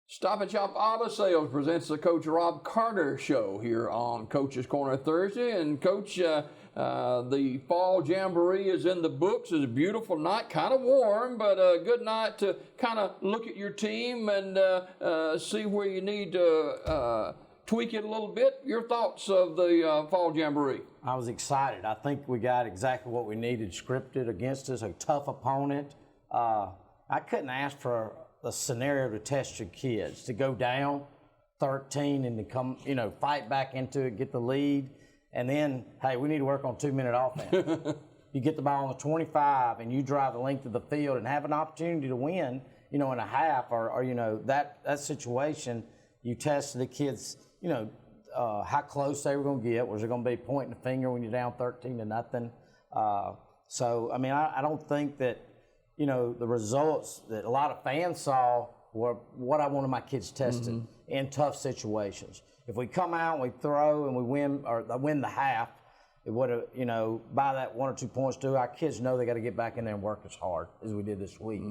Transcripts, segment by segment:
Stop and Shop Auto Sales presents the Coach Rob Carter Show here on Coach's Corner Thursday. And Coach, the Fall Jamboree is in the books. It's a beautiful night, kind of warm, but a good night to kind of look at your team and see where you need to tweak it a little bit. Your thoughts of the Fall Jamboree? I was excited. I think we got exactly what we needed scripted against us, a tough opponent. I couldn't ask for a scenario to test your kids, to go down 13 and to come, fight back into it, get the lead, and then, hey, we need to work on 2-minute offense. You get the ball on the 25 and you drive the length of the field and have an opportunity to win, in a half or that situation, you test the kids, how close they were going to get. Was there going to be pointing the finger when you're down 13-0? I don't think that, the results that a lot of fans saw were what I wanted my kids tested in tough situations. If we come out and we throw and we win or win the half, it would have, by that 1 or 2 points too, our kids know they got to get back in there and work as hard as we did this week.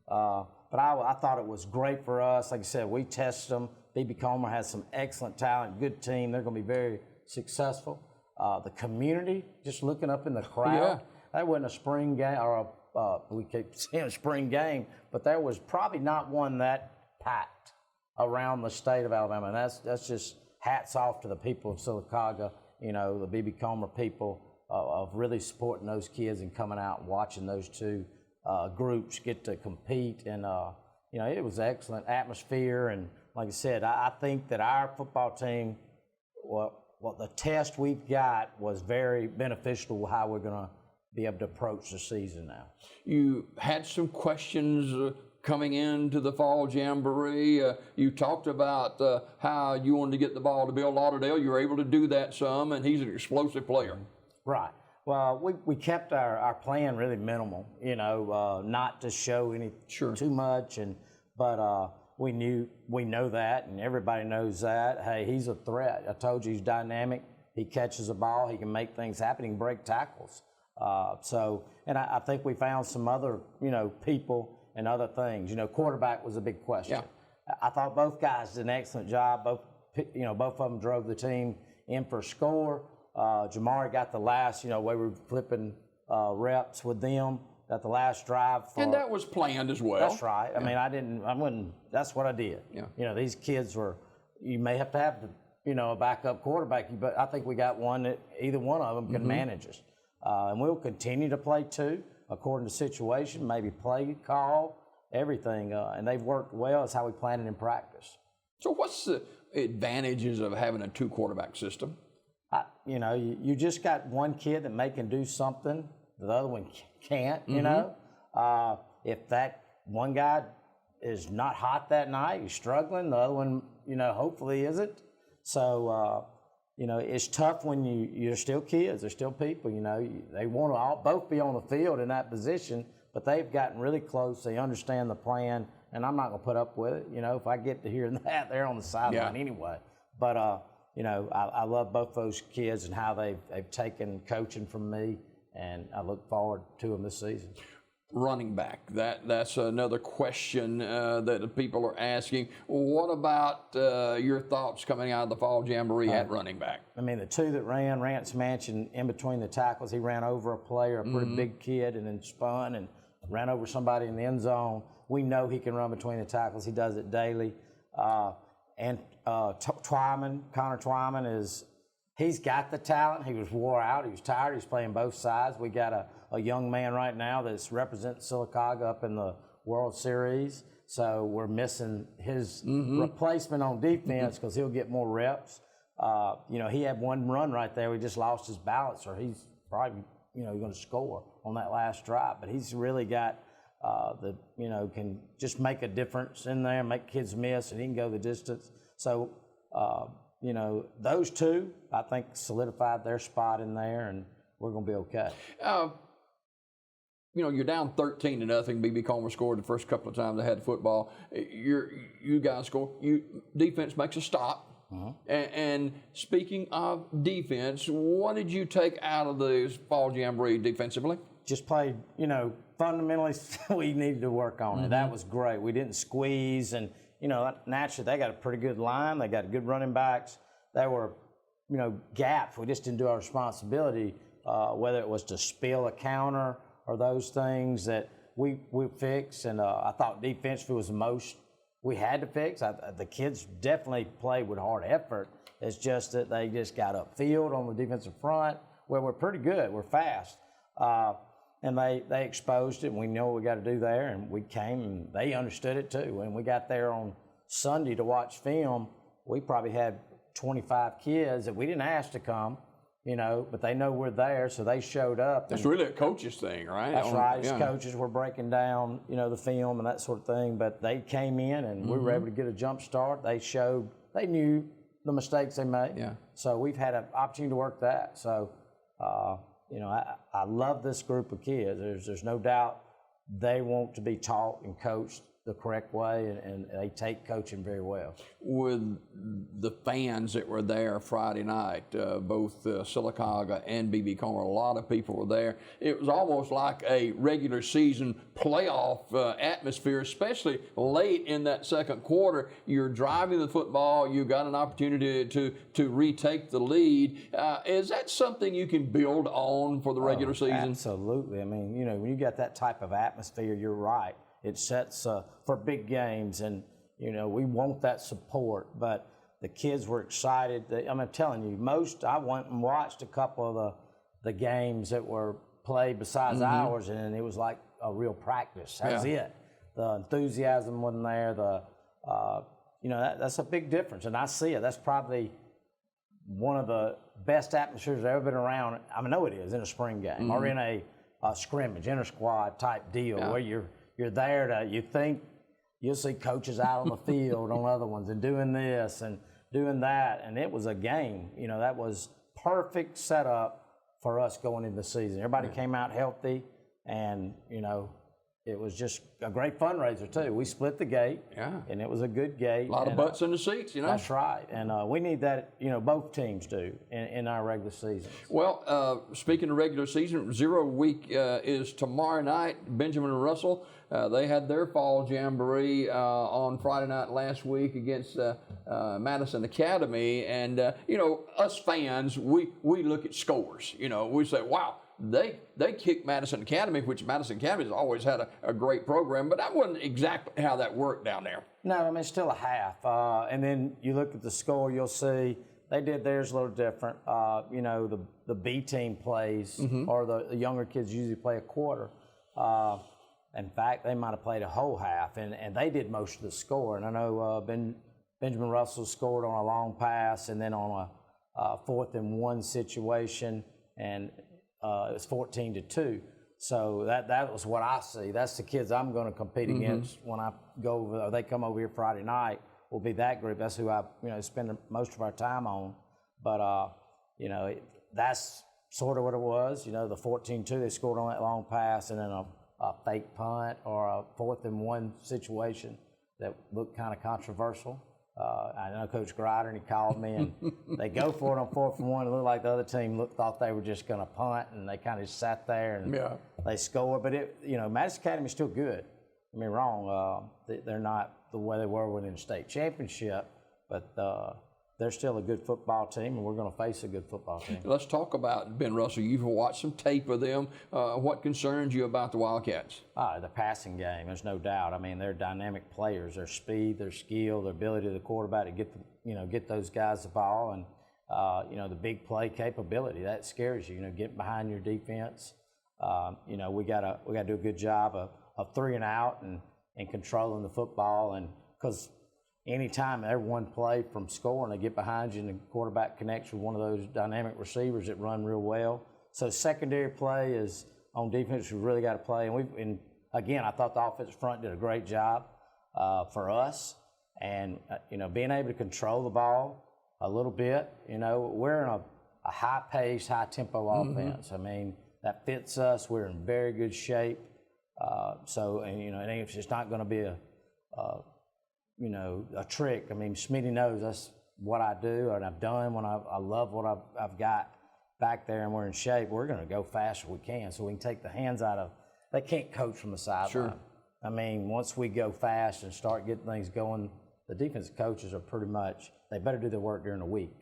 But I thought it was great for us. Like I said, we tested them. B.B. Comer has some excellent talent, good team. They're going to be very successful. The community, just looking up in the crowd, that wasn't a spring game or we keep saying spring game, but there was probably not one that packed around the state of Alabama. And that's just hats off to the people of Sylacauga, the B.B. Comer people of really supporting those kids and coming out and watching those two groups get to compete. And, it was excellent atmosphere. And like I said, I think that our football team, the test we've got was very beneficial to how we're going to be able to approach the season now. You had some questions coming into the Fall Jamboree. You talked about how you wanted to get the ball to Bill Lauderdale. You were able to do that some, and he's an explosive player. Right. Well, we kept our plan really minimal, not to show any too much, but we know that, and everybody knows that. Hey, he's a threat. I told you he's dynamic. He catches the ball. He can make things happen. He can break tackles. I think we found some other, people and other things. Quarterback was a big question. Yeah. I thought both guys did an excellent job. Both of them drove the team in for a score. Jamari got the last, we were flipping reps with them. Got the last drive. And that was planned as well. That's right. Yeah. That's what I did. Yeah. These kids you may have to have a backup quarterback, but I think we got one that either one of them can manage us. And we'll continue to play two according to situation, maybe play, call, everything. And they've worked well. It's how we planned it in practice. So what's the advantages of having a 2-quarterback system? You just got one kid that can do something the other one can't, If that one guy is not hot that night, he's struggling, the other one, hopefully isn't. So, it's tough when you're still kids, they're still people, they want to both be on the field in that position, but they've gotten really close, they understand the plan, and I'm not going to put up with it, if I get to hear that, they're on the sideline anyway. But, I love both those kids and how they've taken coaching from me, and I look forward to them this season. Running back, that's another question that people are asking. What about your thoughts coming out of the Fall Jamboree at running back? The two that ran, Rance Manchin in between the tackles, he ran over a player, a pretty big kid, and then spun and ran over somebody in the end zone. We know he can run between the tackles. He does it daily. And Connor Twyman he's got the talent. He was wore out. He was tired. He's playing both sides. We got a young man right now that's representing Sylacauga up in the World Series. So we're missing his replacement on defense because he'll get more reps. He had one run right there. We just lost his balance, or he's probably, going to score on that last drive. But he's really got can just make a difference in there, make kids miss, and he can go the distance. So, those two, I think, solidified their spot in there, and we're going to be okay. You're down 13-0. B.B. Comer scored the first couple of times they had football. You guys score. Defense makes a stop. And speaking of defense, what did you take out of the Fall Jamboree defensively? Just played, fundamentally we needed to work on it. That was great. We didn't squeeze, and naturally they got a pretty good line. They got good running backs. There were, gaps. We just didn't do our responsibility, whether it was to spill a counter or those things that we fixed. And I thought defensively was the most we had to fix. The kids definitely played with hard effort. It's just that they just got upfield on the defensive front where we're pretty good. We're fast. And they exposed it, and we know what we got to do there. And we came, and they understood it too. When we got there on Sunday to watch film, we probably had 25 kids that we didn't ask to come, but they know we're there, so they showed up. That's really a coach's thing, right? That's right. As coaches, we're breaking down, the film and that sort of thing. But they came in, and we were able to get a jump start. They knew the mistakes they made. Yeah. So we've had an opportunity to work that. So, I love this group of kids. There's no doubt they want to be taught and coached the correct way, and they take coaching very well. With the fans that were there Friday night, both Sylacauga and BB Comer, a lot of people were there. It was almost like a regular season playoff atmosphere, especially late in that second quarter. You're driving the football, you got an opportunity to retake the lead. Is that something you can build on for the regular season? Absolutely. I mean, when you got that type of atmosphere, you're right. It sets for big games, and we want that support. But the kids were excited. I'm telling you, I went and watched a couple of the games that were played besides ours, and it was like a real practice. That's it. The enthusiasm wasn't there. That's a big difference, and I see it. That's probably one of the best atmospheres I've ever been around. I know it is in a spring game or in a scrimmage, inter-squad type deal where you're there you think you'll see coaches out on the field on other ones and doing this and doing that. And it was a game. That was perfect setup for us going into the season. Everybody came out healthy, and, it was just a great fundraiser, too. We split the gate, and it was a good gate. A lot of butts in the seats, That's right. And we need that, both teams do in our regular season. Well, speaking of regular season, 0 week is tomorrow night. Benjamin and Russell, they had their fall jamboree on Friday night last week against Madison Academy. And, us fans, we look at scores. We say, wow. They kicked Madison Academy, which Madison Academy has always had a great program, but that wasn't exactly how that worked down there. No, it's still a half. And then you look at the score, you'll see they did theirs a little different. The B team plays, or the younger kids usually play a quarter. In fact, they might have played a whole half, and they did most of the score. And I know Benjamin Russell scored on a long pass and then on a 4th and 1 situation, and it was 14-2. So that was what I see. That's the kids I'm going to compete against when I go over, or they come over here Friday night, will be that group. That's who I spend most of our time on. But, that's sort of what it was. The 14-2, they scored on that long pass, and then a fake punt or a 4th and 1 situation that looked kind of controversial. I know Coach Grider, and he called me, and they go for it on 4th and 1. It looked like the other team thought they were just going to punt, and they kind of just sat there and they scored. But Madison Academy is still good. I mean, wrong. They're not the way they were winning the state championship, but they're still a good football team, and we're going to face a good football team. Let's talk about Ben Russell. You've watched some tape of them. What concerns you about the Wildcats? The passing game, there's no doubt. I mean, they're dynamic players. Their speed, their skill, their ability of the quarterback to get those guys the ball, and the big play capability that scares you. Getting behind your defense. We gotta do a good job of 3 and out and controlling the football, and because anytime they're one play from scoring, they get behind you and the quarterback connects with one of those dynamic receivers that run real well. So secondary play is on defense. We really got to play. And again, I thought the offensive front did a great job for us. And, being able to control the ball a little bit, we're in a high-paced, high-tempo offense. I mean, that fits us. We're in very good shape. It's not going to be a trick. I mean, Smitty knows that's what I do and I've done when I love what I've got back there, and we're in shape. We're going to go fast as we can so we can take the hands out of. They can't coach from the sideline. Sure. I mean, once we go fast and start getting things going, the defensive coaches are pretty much, they better do their work during the week.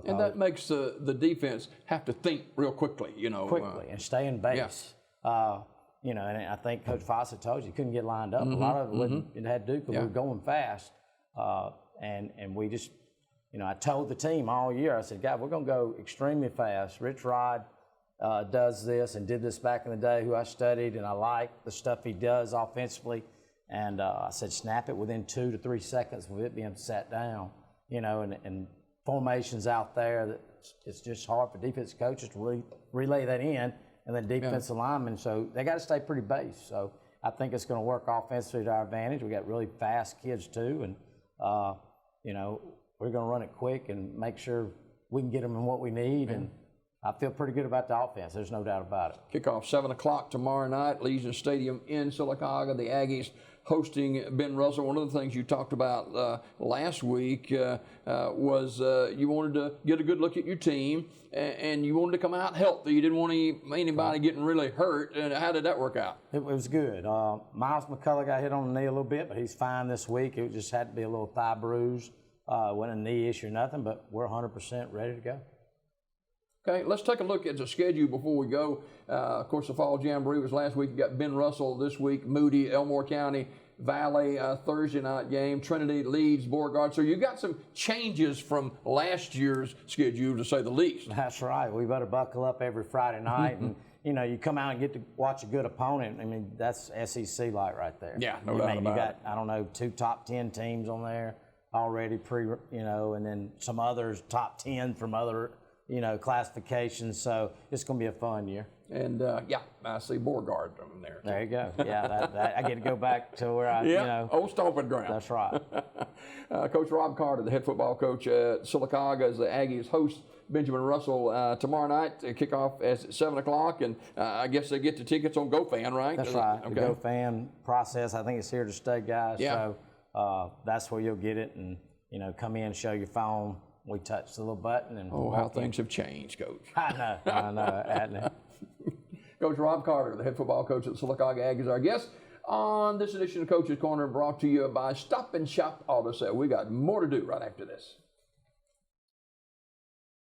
And that makes the defense have to think real quickly, quickly and stay in base. Yeah. And I think Coach Fawcett told you couldn't get lined up. A lot of it had to do because we were going fast. And we just, I told the team all year, I said, God, we're going to go extremely fast. Rich Rod does this and did this back in the day, who I studied, and I like the stuff he does offensively. And I said, snap it within 2 to 3 seconds of it being sat down, and formations out there that it's just hard for defensive coaches to relay that in, and then defensive linemen. So they got to stay pretty base. So I think it's going to work offensively to our advantage. We got really fast kids too, and we're going to run it quick and make sure we can get them in what we need. And I feel pretty good about the offense. There's no doubt about it. Kickoff 7 o'clock tomorrow night, Legion Stadium in Sylacauga. The Aggies hosting Ben Russell. One of the things you talked about last week was you wanted to get a good look at your team, and you wanted to come out healthy. You didn't want anybody getting really hurt. And how did that work out? It was good. Miles McCullough got hit on the knee a little bit, but he's fine this week. It just had to be a little thigh bruise. Wasn't a knee issue or nothing, but we're 100% ready to go. Okay, let's take a look at the schedule before we go. Of course, the Fall Jamboree was last week. You got Ben Russell this week, Moody, Elmore County, Valley, Thursday night game, Trinity, Leeds, Beauregard. So you got some changes from last year's schedule, to say the least. That's right. We better buckle up every Friday night. And, you come out and get to watch a good opponent. I mean, that's SEC like right there. Yeah, no doubt about it. You got, I don't know, 2 top 10 teams on there already and then some others top 10 from other classifications. So it's going to be a fun year. And I see Beauregard on there. There you go. Yeah, I get to go back to where I, old stomping ground. That's right. Coach Rob Carter, the head football coach at Sylacauga, as the Aggies host Benjamin Russell tomorrow night. Kickoff at 7 o'clock, and I guess they get the tickets on GoFan, right? That's right. Okay. The GoFan process, I think it's here to stay, guys. Yeah. So that's where you'll get it, and come in, show your phone. We touch the little button, and how things have changed, Coach. I know. Coach Rob Carter, the head football coach at the Sylacauga Aggies, our guest on this edition of Coach's Corner, brought to you by Stop and Shop Auto Sale. We got more to do right after this.